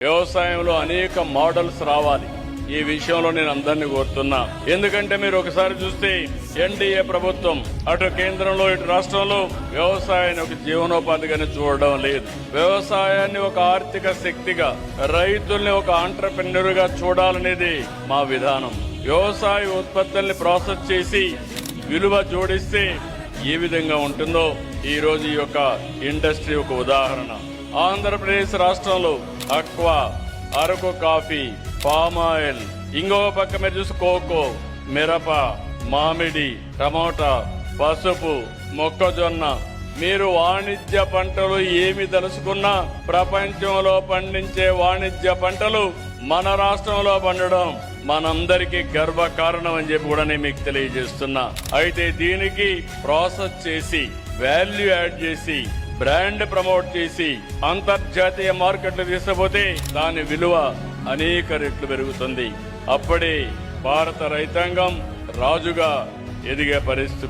వ్యవసాయంలో అనేక మోడల్స్ రావాలి. ఈ విషయంలో నేను అందరినీ కోరుతున్నా. ఎందుకంటే మీరు ఒకసారి చూస్తే ఎన్డీఏ ప్రభుత్వం అటు కేంద్రంలో ఇటు రాష్ట్రంలో వ్యవసాయాన్ని ఒక జీవనోపాధిగానే చూడడం లేదు. వ్యవసాయాన్ని ఒక ఆర్థిక శక్తిగా, రైతుల్ని ఒక ఆంటర్‌ప్రెన్యూర్ గా చూడాలనేది మా విధానం. వ్యవసాయ ఉత్పత్తుల్ని ప్రాసెస్ చేసి విలువ జోడిస్తే ఏ విధంగా ఉంటుందో ఈ రోజు ఈ యొక్క ఇండస్ట్రీ ఒక ఉదాహరణ. ఆంధ్రప్రదేశ్ రాష్ట్రంలో aqua, Araku coffee, palm oil, ఇంకో పక్క మీరు చూసి కోకో, మిరప, మామిడి, టమోటా, పసుపు, మొక్కజొన్న, మీరు వాణిజ్య పంటలు ఏమి తెలుసుకున్నా ప్రపంచంలో పండించే వాణిజ్య పంటలు మన రాష్ట్రంలో పండడం మనందరికీ గర్వ కారణం అని చెప్పి కూడా నేను మీకు తెలియజేస్తున్నా. అయితే దీనికి ప్రాసెస్ చేసి, వాల్యూ యాడ్ చేసి, బ్రాండ్ ప్రమోట్ చేసి అంతర్జాతీయ మార్కెట్లు తీసుకుపోతే దాని విలువ అనేక రెట్లు పెరుగుతుంది. అప్పుడే భారత రైతాంగం రాజుగా ఎదిగే పరిస్థితి